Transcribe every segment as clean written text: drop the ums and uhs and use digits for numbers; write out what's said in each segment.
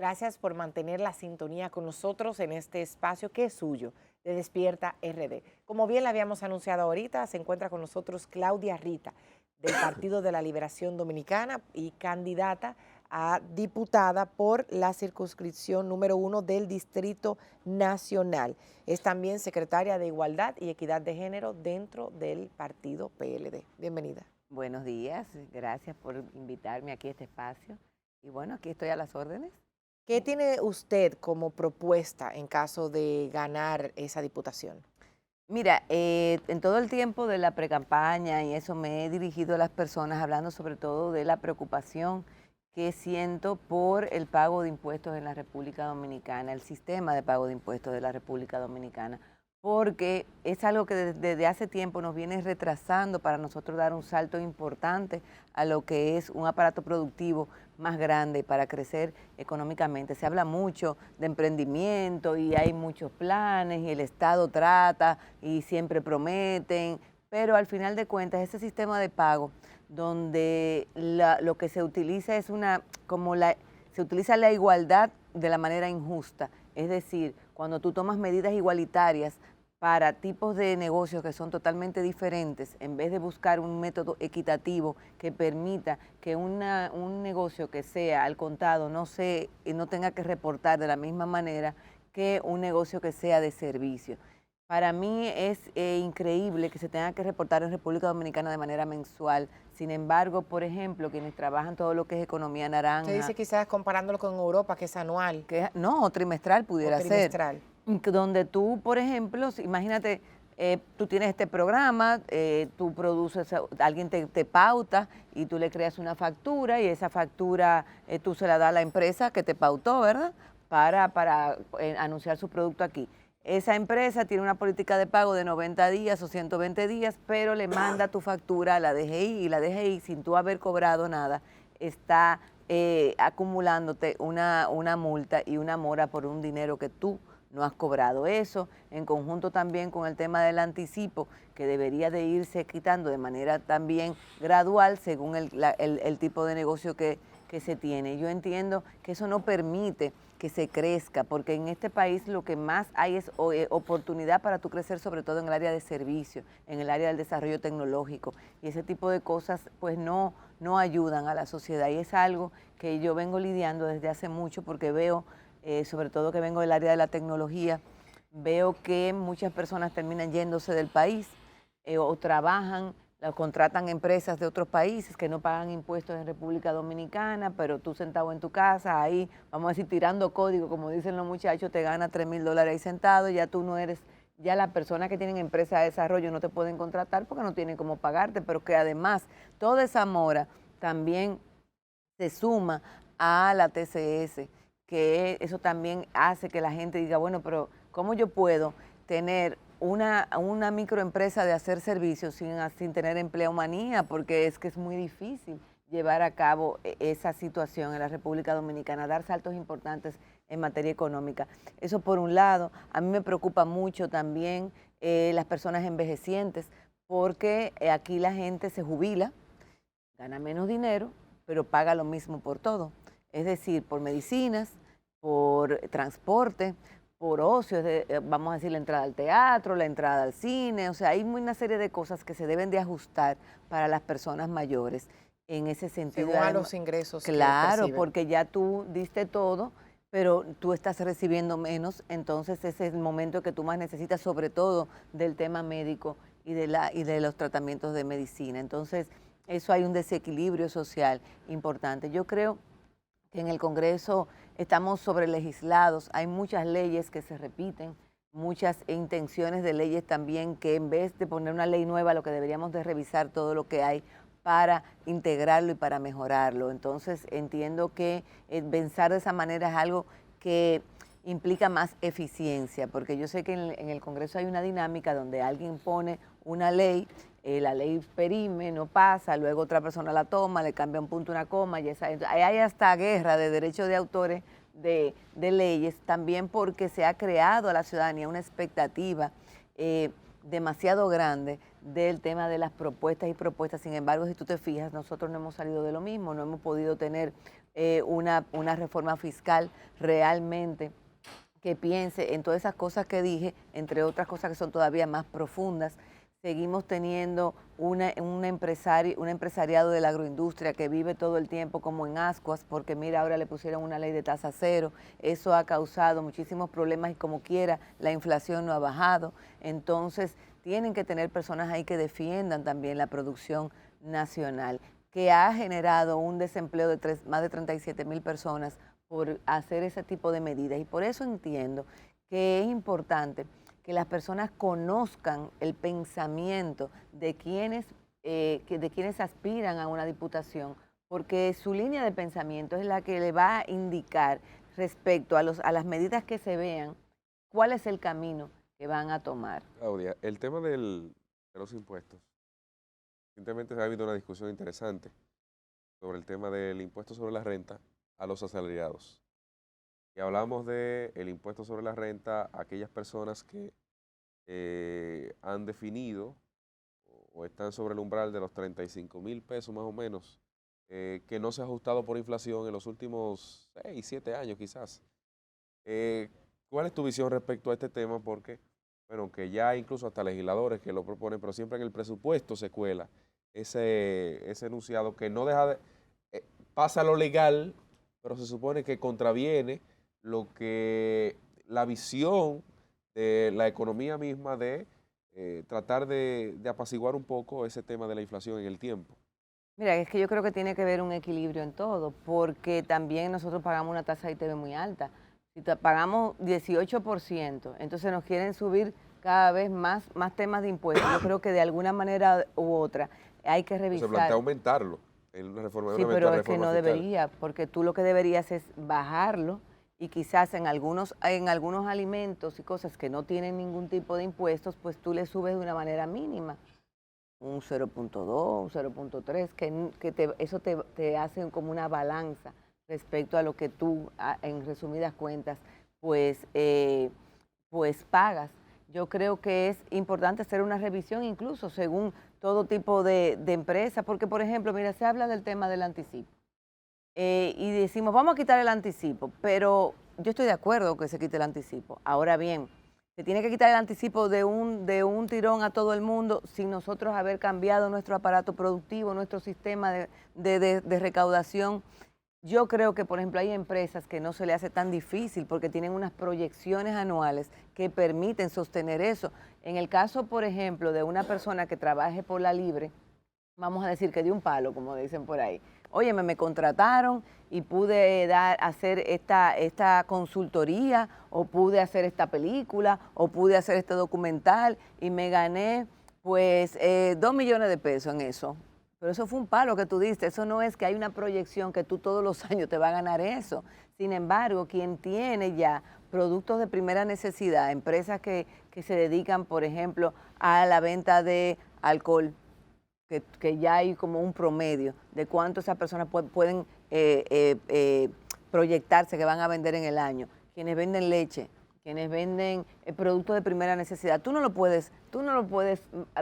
Gracias por mantener la sintonía con nosotros en este espacio que es suyo, de Despierta RD. Como bien le habíamos anunciado ahorita, se encuentra con nosotros Claudia Rita, del Partido de la Liberación Dominicana y candidata a diputada por la circunscripción número 1 del Distrito Nacional. Es también secretaria de Igualdad y Equidad de Género dentro del partido PLD. Bienvenida. Buenos días, gracias por invitarme aquí a este espacio. Y bueno, aquí estoy a las órdenes. ¿Qué tiene usted como propuesta en caso de ganar esa diputación? Mira, en todo el tiempo de la precampaña y eso me he dirigido a las personas hablando sobre todo de la preocupación que siento por el pago de impuestos en la República Dominicana, el sistema de pago de impuestos de la República Dominicana, porque es algo que desde hace tiempo nos viene retrasando para nosotros dar un salto importante a lo que es un aparato productivo más grande para crecer económicamente. Se habla mucho de emprendimiento y hay muchos planes y el Estado trata y siempre prometen, pero al final de cuentas ese sistema de pago donde lo que se utiliza es se utiliza la igualdad de la manera injusta, es decir, cuando tú tomas medidas igualitarias para tipos de negocios que son totalmente diferentes, en vez de buscar un método equitativo que permita que un negocio que sea al contado no tenga que reportar de la misma manera que un negocio que sea de servicio. Para mí es increíble que se tenga que reportar en República Dominicana de manera mensual. Sin embargo, por ejemplo, quienes trabajan todo lo que es economía Usted naranja, dice quizás comparándolo con Europa, que es anual no, trimestral o pudiera ser, trimestral. donde tú, por ejemplo, imagínate, tú tienes este programa, tú produces, alguien te pauta y tú le creas una factura y esa factura tú se la das a la empresa que te pautó, ¿verdad? Para anunciar su producto aquí. Esa empresa tiene una política de pago de 90 días o 120 días, pero le manda tu factura a la DGI y la DGI, sin tú haber cobrado nada, está acumulándote una multa y una mora por un dinero que tú no has cobrado. Eso, en conjunto también con el tema del anticipo, que debería de irse quitando de manera también gradual según el tipo de negocio que se tiene. Yo entiendo que eso no permite que se crezca, porque en este país lo que más hay es oportunidad para tú crecer, sobre todo en el área de servicio, en el área del desarrollo tecnológico, y ese tipo de cosas pues no ayudan a la sociedad, y es algo que yo vengo lidiando desde hace mucho porque veo, sobre todo que vengo del área de la tecnología, veo que muchas personas terminan yéndose del país o trabajan, contratan empresas de otros países que no pagan impuestos en República Dominicana, pero tú sentado en tu casa, ahí, vamos a decir, tirando código, como dicen los muchachos, te gana $3,000 ahí sentado, ya tú no eres, ya las personas que tienen empresas de desarrollo no te pueden contratar porque no tienen cómo pagarte, pero que además toda esa mora también se suma a la TCS, que eso también hace que la gente diga, bueno, pero ¿cómo yo puedo tener una microempresa de hacer servicios sin tener empleomanía? Porque es que es muy difícil llevar a cabo esa situación en la República Dominicana, dar saltos importantes en materia económica. Eso por un lado. A mí me preocupa mucho también las personas envejecientes, porque aquí la gente se jubila, gana menos dinero, pero paga lo mismo por todo. Es decir, por medicinas, por transporte, por ocio, vamos a decir, la entrada al teatro, la entrada al cine, o sea, hay una serie de cosas que se deben de ajustar para las personas mayores en ese sentido. Según a los ingresos que Claro, perciben. porque ya tú diste todo, pero tú estás recibiendo menos, entonces ese es el momento que tú más necesitas, sobre todo del tema médico y de los tratamientos de medicina. Entonces, eso hay un desequilibrio social importante. Yo creo que en el Congreso estamos sobrelegislados, hay muchas leyes que se repiten, muchas intenciones de leyes también que en vez de poner una ley nueva, lo que deberíamos de revisar todo lo que hay para integrarlo y para mejorarlo. Entonces entiendo que pensar de esa manera es algo que implica más eficiencia, porque yo sé que en el Congreso hay una dinámica donde alguien pone una ley, la ley perime, no pasa, luego otra persona la toma, le cambia un punto, una coma, hay hasta guerra de derechos de autores de leyes, también porque se ha creado a la ciudadanía una expectativa demasiado grande del tema de las propuestas y propuestas. Sin embargo, si tú te fijas, nosotros no hemos salido de lo mismo, no hemos podido tener una reforma fiscal realmente que piense en todas esas cosas que dije, entre otras cosas que son todavía más profundas. Seguimos teniendo un empresariado de la agroindustria que vive todo el tiempo como en ascuas, porque mira, ahora le pusieron una ley de tasa cero, eso ha causado muchísimos problemas y como quiera, la inflación no ha bajado. Entonces, tienen que tener personas ahí que defiendan también la producción nacional, que ha generado un desempleo de más de 37,000 personas por hacer ese tipo de medidas. Y por eso entiendo que es importante que las personas conozcan el pensamiento de quienes aspiran a una diputación, porque su línea de pensamiento es la que le va a indicar respecto a las medidas que se vean, cuál es el camino que van a tomar. Claudia, el tema de los impuestos. Recientemente ha habido una discusión interesante sobre el tema del impuesto sobre la renta a los asalariados. Y hablamos del impuesto sobre la renta a aquellas personas que han definido o están sobre el umbral de los 35,000 pesos más o menos, que no se ha ajustado por inflación en los últimos 6, 7 años quizás. ¿Cuál es tu visión respecto a este tema? Porque, bueno, que ya incluso hasta legisladores que lo proponen, pero siempre en el presupuesto se cuela ese enunciado que no deja de, pasa lo legal, pero se supone que contraviene la visión de la economía misma de tratar de apaciguar un poco ese tema de la inflación en el tiempo. Mira, es que yo creo que tiene que haber un equilibrio en todo, porque también nosotros pagamos una tasa de ITV muy alta. Si pagamos 18%, entonces nos quieren subir cada vez más temas de impuestos. Yo creo que de alguna manera u otra hay que revisar. Se plantea aumentarlo en una reforma. Sí, pero es que no debería, porque tú lo que deberías es bajarlo y quizás en algunos alimentos y cosas que no tienen ningún tipo de impuestos, pues tú le subes de una manera mínima, un 0.2, un 0.3, eso te hace como una balanza respecto a lo que tú, en resumidas cuentas, pues pagas. Yo creo que es importante hacer una revisión incluso según todo tipo de empresa, porque por ejemplo, mira, se habla del tema del anticipo. Y decimos, vamos a quitar el anticipo, pero yo estoy de acuerdo que se quite el anticipo. Ahora bien, se tiene que quitar el anticipo de un tirón a todo el mundo sin nosotros haber cambiado nuestro aparato productivo, nuestro sistema de recaudación. Yo creo que, por ejemplo, hay empresas que no se le hace tan difícil porque tienen unas proyecciones anuales que permiten sostener eso. En el caso, por ejemplo, de una persona que trabaje por la libre, vamos a decir que de un palo, como dicen por ahí. Oye, me contrataron y pude hacer esta consultoría, o pude hacer esta película, o pude hacer este documental y me gané pues 2 millones de pesos en eso. Pero eso fue un palo que tú diste, eso no es que hay una proyección que tú todos los años te vas a ganar eso. Sin embargo, quien tiene ya productos de primera necesidad, empresas que se dedican, por ejemplo, a la venta de alcohol, que ya hay como un promedio de cuánto esas personas pueden proyectarse que van a vender en el año. Quienes venden leche, quienes venden productos de primera necesidad, tú no lo puedes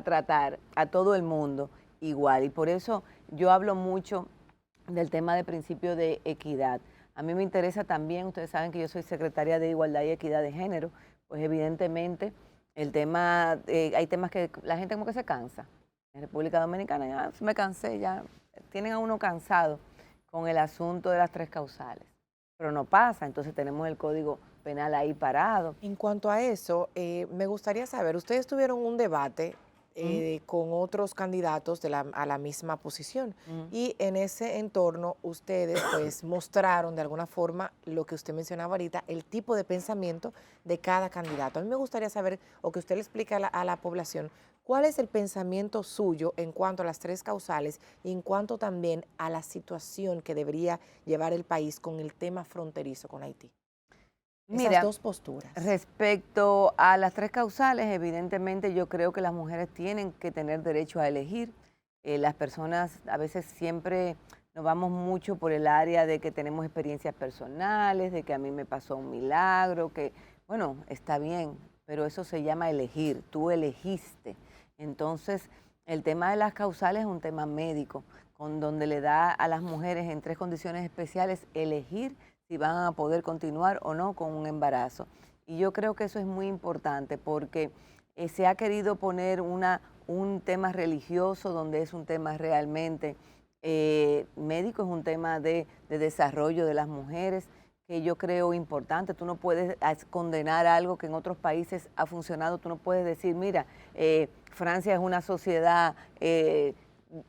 tratar a todo el mundo igual. Y por eso yo hablo mucho del tema de principio de equidad. A mí me interesa también, ustedes saben que yo soy secretaria de Igualdad y Equidad de Género, pues evidentemente el tema, hay temas que la gente como que se cansa. En República Dominicana ya me cansé, ya tienen a uno cansado con el asunto de las 3 causales. Pero no pasa, entonces tenemos el Código Penal ahí parado. En cuanto a eso, me gustaría saber, ustedes tuvieron un debate con otros candidatos a la misma posición y en ese entorno ustedes pues mostraron de alguna forma lo que usted mencionaba ahorita, el tipo de pensamiento de cada candidato. A mí me gustaría saber, o que usted le explique a la población, ¿cuál es el pensamiento suyo en cuanto a las 3 causales y en cuanto también a la situación que debería llevar el país con el tema fronterizo con Haití? Mira, esas 2 posturas. Respecto a las 3 causales, evidentemente yo creo que las mujeres tienen que tener derecho a elegir. Las personas a veces siempre nos vamos mucho por el área de que tenemos experiencias personales, de que a mí me pasó un milagro, que bueno, está bien, pero eso se llama elegir, tú elegiste. Entonces, el tema de las causales es un tema médico. con donde le da a las mujeres en 3 condiciones especiales elegir si van a poder continuar o no con un embarazo. Y yo creo que eso es muy importante porque se ha querido poner un tema religioso donde es un tema realmente médico, es un tema de desarrollo de las mujeres que yo creo importante. Tú no puedes condenar algo que en otros países ha funcionado. Tú no puedes decir, mira, Francia es una sociedad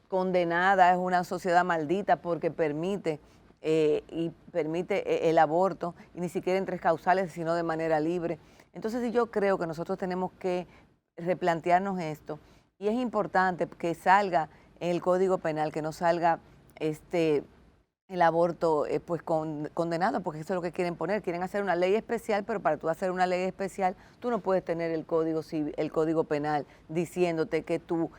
condenada, es una sociedad maldita porque permite el aborto, y ni siquiera en 3 causales, sino de manera libre. Entonces yo creo que nosotros tenemos que replantearnos esto, y es importante que salga en el Código Penal, que no salga el aborto pues condenado, porque eso es lo que quieren poner. Quieren hacer una ley especial, pero para tú hacer una ley especial, tú no puedes tener el Código Penal diciéndote que tú,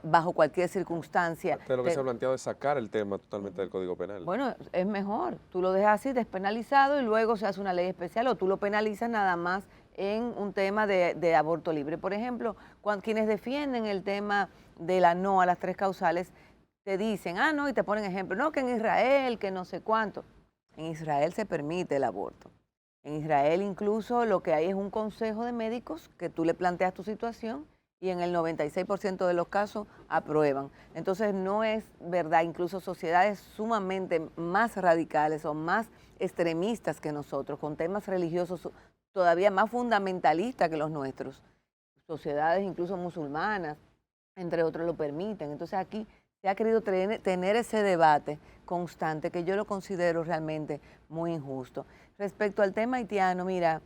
bajo cualquier circunstancia... Lo que se ha planteado es sacar el tema totalmente del Código Penal. Bueno, es mejor. Tú lo dejas así, despenalizado, y luego se hace una ley especial, o tú lo penalizas nada más en un tema de aborto libre. Por ejemplo, quienes defienden el tema de la no a las 3 causales, te dicen, no, y te ponen ejemplo, no, que en Israel, que no sé cuánto. En Israel se permite el aborto. En Israel incluso lo que hay es un consejo de médicos que tú le planteas tu situación y en el 96% de los casos aprueban. Entonces no es verdad, incluso sociedades sumamente más radicales o más extremistas que nosotros, con temas religiosos todavía más fundamentalistas que los nuestros, sociedades incluso musulmanas, entre otros, lo permiten. Entonces aquí se ha querido tener ese debate constante que yo lo considero realmente muy injusto. Respecto al tema haitiano, mira,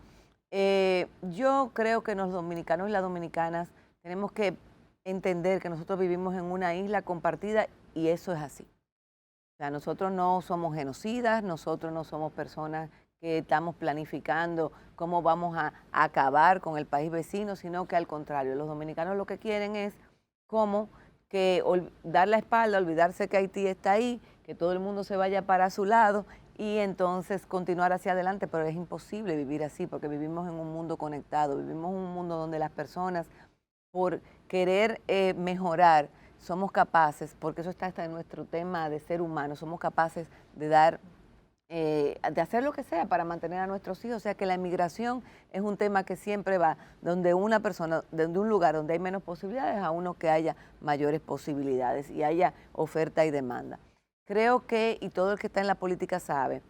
yo creo que los dominicanos y las dominicanas tenemos que entender que nosotros vivimos en una isla compartida y eso es así. O sea, nosotros no somos genocidas, nosotros no somos personas que estamos planificando cómo vamos a acabar con el país vecino, sino que al contrario, los dominicanos lo que quieren es cómo que dar la espalda, olvidarse que Haití está ahí, que todo el mundo se vaya para su lado y entonces continuar hacia adelante, pero es imposible vivir así porque vivimos en un mundo conectado, vivimos en un mundo donde las personas, por querer mejorar, somos capaces, porque eso está hasta en nuestro tema de ser humano, somos capaces de dar de hacer lo que sea para mantener a nuestros hijos. O sea que la emigración es un tema que siempre va donde una persona, desde un lugar donde hay menos posibilidades a uno que haya mayores posibilidades y haya oferta y demanda. Creo que, y todo el que está en la política sabe,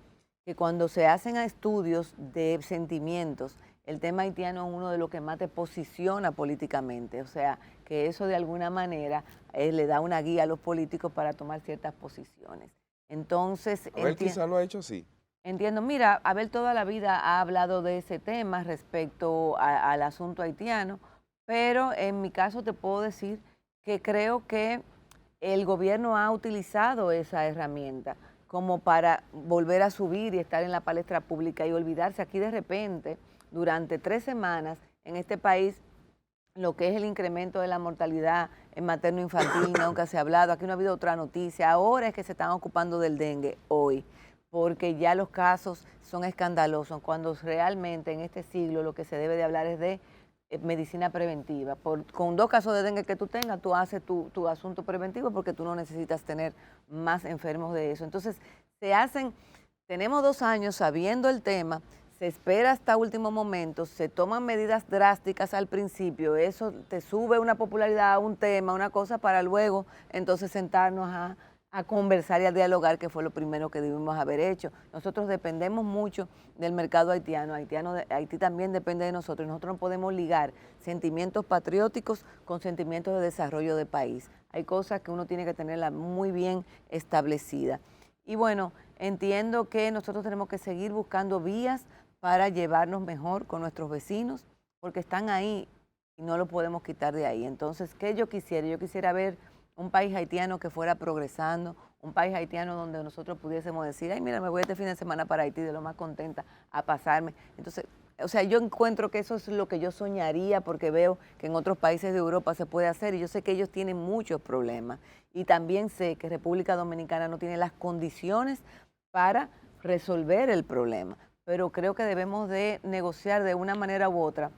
que cuando se hacen estudios de sentimientos, el tema haitiano es uno de los que más te posiciona políticamente. O sea, que eso de alguna manera le da una guía a los políticos para tomar ciertas posiciones. Entonces, Abel quizá lo ha hecho así. Entiendo. Mira, Abel toda la vida ha hablado de ese tema respecto al asunto haitiano, pero en mi caso te puedo decir que creo que el gobierno ha utilizado esa herramienta como para volver a subir y estar en la palestra pública y olvidarse. Aquí de repente, durante 3 semanas, en este país, lo que es el incremento de la mortalidad en materno-infantil, nunca se ha hablado, aquí no ha habido otra noticia, ahora es que se están ocupando del dengue hoy, porque ya los casos son escandalosos, cuando realmente en este siglo lo que se debe de hablar es de medicina preventiva. Con 2 casos de dengue que tú tengas, tú haces tu asunto preventivo porque tú no necesitas tener más enfermos de eso. Entonces, tenemos 2 años sabiendo el tema, se espera hasta último momento, se toman medidas drásticas al principio, eso te sube una popularidad a un tema, una cosa, para luego entonces sentarnos a conversar y a dialogar, que fue lo primero que debimos haber hecho. Nosotros dependemos mucho del mercado haitiano, Haití también depende de nosotros, y nosotros no podemos ligar sentimientos patrióticos con sentimientos de desarrollo de país. Hay cosas que uno tiene que tenerla muy bien establecida. Y bueno, entiendo que nosotros tenemos que seguir buscando vías para llevarnos mejor con nuestros vecinos, porque están ahí y no lo podemos quitar de ahí. Entonces, ¿qué yo quisiera? Yo quisiera ver un país haitiano que fuera progresando, un país haitiano donde nosotros pudiésemos decir, ay, mira, me voy este fin de semana para Haití, de lo más contenta a pasarme. Entonces, o sea, yo encuentro que eso es lo que yo soñaría, porque veo que en otros países de Europa se puede hacer, y yo sé que ellos tienen muchos problemas. Y también sé que República Dominicana no tiene las condiciones para resolver el problema. Pero creo que debemos de negociar de una manera u otra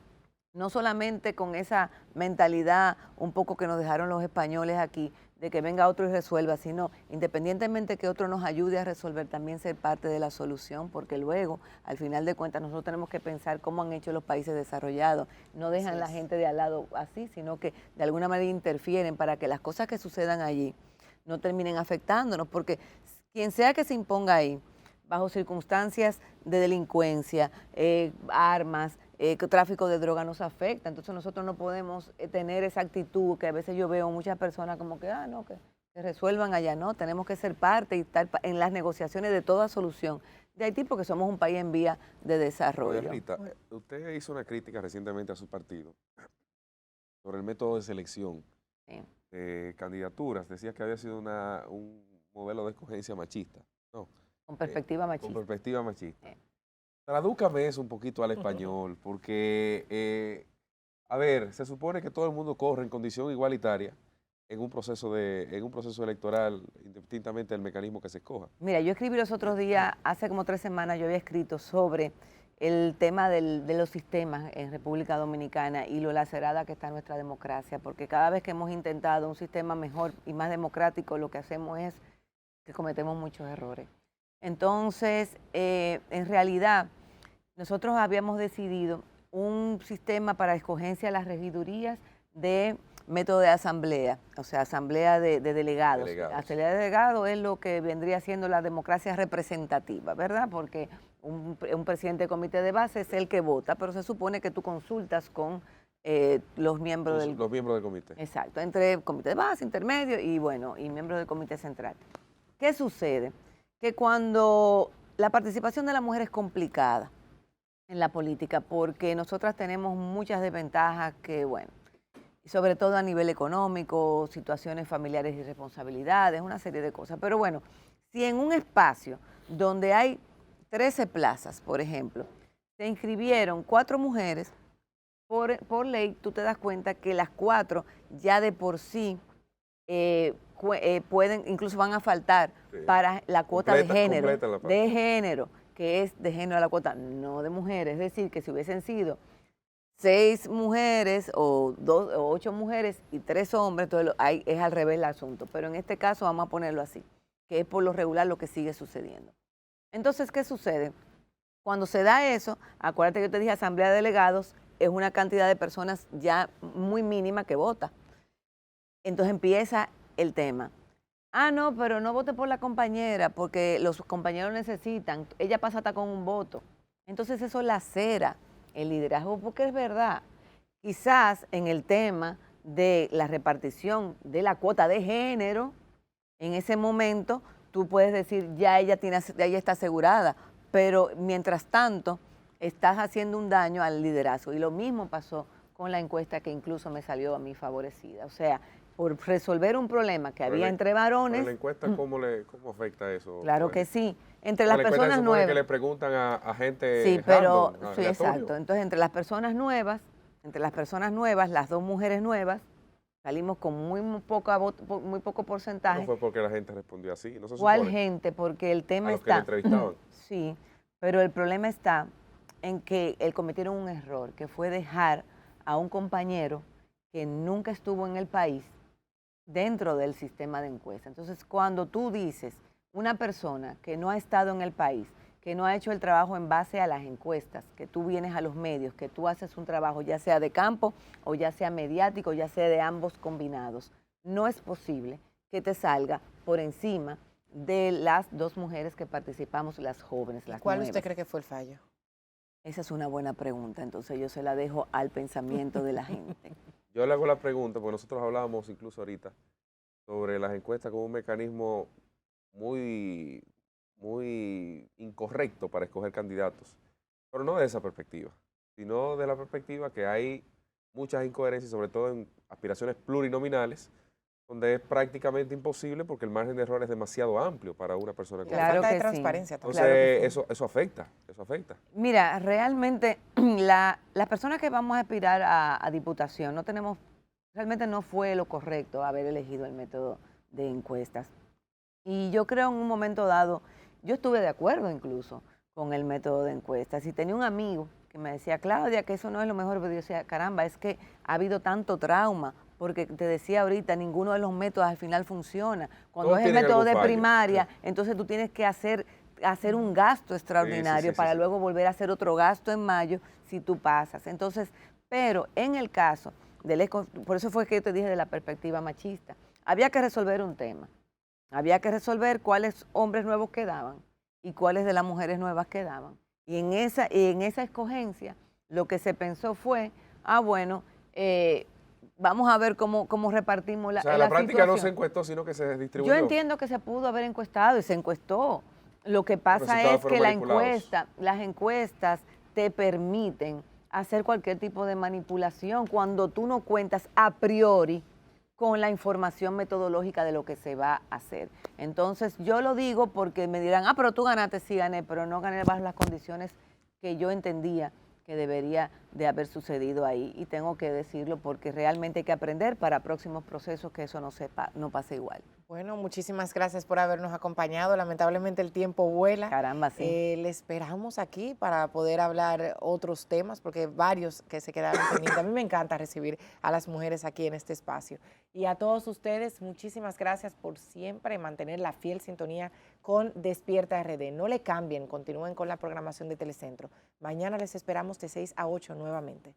no solamente con esa mentalidad un poco que nos dejaron los españoles aquí, de que venga otro y resuelva, sino independientemente que otro nos ayude a resolver, también ser parte de la solución, porque luego, al final de cuentas, nosotros tenemos que pensar cómo han hecho los países desarrollados. No dejan la gente de al lado así, sino que de alguna manera interfieren para que las cosas que sucedan allí no terminen afectándonos, porque quien sea que se imponga ahí, bajo circunstancias de delincuencia, armas, tráfico de droga nos afecta. Entonces nosotros no podemos tener esa actitud que a veces yo veo muchas personas como que, no, que resuelvan allá. No, tenemos que ser parte y estar en las negociaciones de toda solución de Haití porque somos un país en vía de desarrollo. Rita, usted hizo una crítica recientemente a su partido sobre el método de selección de candidaturas. Decía que había sido un modelo de escogencia machista. No. Con perspectiva machista. Con perspectiva machista. Tradúcame eso un poquito al español, porque, a ver, se supone que todo el mundo corre en condición igualitaria en un proceso electoral, indistintamente del mecanismo que se escoja. Mira, yo escribí los otros días, hace como 3 semanas, yo había escrito sobre el tema de los sistemas en República Dominicana y lo lacerada que está nuestra democracia, porque cada vez que hemos intentado un sistema mejor y más democrático, lo que hacemos es que cometemos muchos errores. Entonces, en realidad, nosotros habíamos decidido un sistema para escogencia de las regidurías de método de asamblea, o sea, asamblea de delegados. Asamblea de delegados es lo que vendría siendo la democracia representativa, ¿verdad? Porque un presidente de comité de base es el que vota, pero se supone que tú consultas con los miembros del comité. Exacto, entre comité de base, intermedio y bueno, y miembros del comité central. ¿Qué sucede? Que cuando la participación de la mujer es complicada en la política, porque nosotras tenemos muchas desventajas que, bueno, sobre todo a nivel económico, situaciones familiares y responsabilidades, una serie de cosas. Pero bueno, si en un espacio donde hay 13 plazas, por ejemplo, se inscribieron 4 mujeres, por ley tú te das cuenta que las 4 ya de por sí pueden, incluso van a faltar para la cuota de género, que es de género a la cuota, no de mujeres. Es decir, que si hubiesen sido 6 mujeres o 8 mujeres y 3 hombres, entonces es al revés el asunto. Pero en este caso vamos a ponerlo así, que es por lo regular lo que sigue sucediendo. Entonces, ¿qué sucede? Cuando se da eso, acuérdate que yo te dije asamblea de delegados, es una cantidad de personas ya muy mínima que vota. Entonces empieza el tema. No, pero no vote por la compañera porque los compañeros necesitan. Ella pasa hasta con un voto. Entonces eso lacera el liderazgo porque es verdad. Quizás en el tema de la repartición de la cuota de género, en ese momento tú puedes decir ya ella está asegurada, pero mientras tanto estás haciendo un daño al liderazgo. Y lo mismo pasó con la encuesta que incluso me salió a mí favorecida. O sea, por resolver un problema que había entre varones. ¿La encuesta cómo afecta eso? Claro que sí. Entre las personas nuevas. Que le preguntan a gente. Sí, pero sí, exacto. Entonces, entre las personas nuevas, las 2 mujeres nuevas, salimos con muy poco porcentaje. No fue porque la gente respondió así, no se supone. ¿Cuál gente? Porque el tema está. A los que le entrevistaban. Sí, pero el problema está en que cometieron un error, que fue dejar a un compañero que nunca estuvo en el país dentro del sistema de encuesta. Entonces, cuando tú dices una persona que no ha estado en el país, que no ha hecho el trabajo en base a las encuestas, que tú vienes a los medios, que tú haces un trabajo ya sea de campo o ya sea mediático, ya sea de ambos combinados, no es posible que te salga por encima de las 2 mujeres que participamos, las jóvenes, las ¿Cuál nuevas. usted cree que fue el fallo? Esa es una buena pregunta, entonces yo se la dejo al pensamiento de la gente. Yo le hago la pregunta, porque nosotros hablábamos incluso ahorita sobre las encuestas como un mecanismo muy incorrecto para escoger candidatos, pero no de esa perspectiva, sino de la perspectiva que hay muchas incoherencias, sobre todo en aspiraciones plurinominales, donde es prácticamente imposible porque el margen de error es demasiado amplio para una persona. La falta de transparencia también. Entonces, eso afecta. Mira, realmente las personas que vamos a aspirar a diputación realmente no fue lo correcto haber elegido el método de encuestas. Y yo creo en un momento dado, yo estuve de acuerdo incluso con el método de encuestas. Y tenía un amigo que me decía, Claudia, que eso no es lo mejor, pero yo decía, caramba, es que ha habido tanto trauma, porque te decía ahorita, ninguno de los métodos al final funciona. Cuando Todos es el tienen método algún de fallo. primaria, entonces tú tienes que hacer un gasto extraordinario para luego volver a hacer otro gasto en mayo si tú pasas. Entonces, pero en el caso por eso fue que yo te dije de la perspectiva machista, había que resolver un tema, había que resolver cuáles hombres nuevos quedaban y cuáles de las mujeres nuevas quedaban. Y en esa escogencia lo que se pensó fue, bueno, vamos a ver cómo repartimos la O sea, la práctica no se situación. encuestó, sino que se distribuyó. Yo entiendo que se pudo haber encuestado y se encuestó. Lo que pasa resultados es fueron que manipulados. las encuestas te permiten hacer cualquier tipo de manipulación cuando tú no cuentas a priori con la información metodológica de lo que se va a hacer. Entonces, yo lo digo porque me dirán, pero tú ganaste, sí gané, pero no gané bajo las condiciones que yo entendía que debería de haber sucedido ahí. Y tengo que decirlo porque realmente hay que aprender para próximos procesos que eso no pase igual. Bueno, muchísimas gracias por habernos acompañado. Lamentablemente el tiempo vuela. Caramba, sí. Le esperamos aquí para poder hablar otros temas, porque varios que se quedaron pendientes. A mí me encanta recibir a las mujeres aquí en este espacio. Y a todos ustedes, muchísimas gracias por siempre mantener la fiel sintonía con Despierta RD. No le cambien, continúen con la programación de Telecentro. Mañana les esperamos de 6 a 8 nuevamente.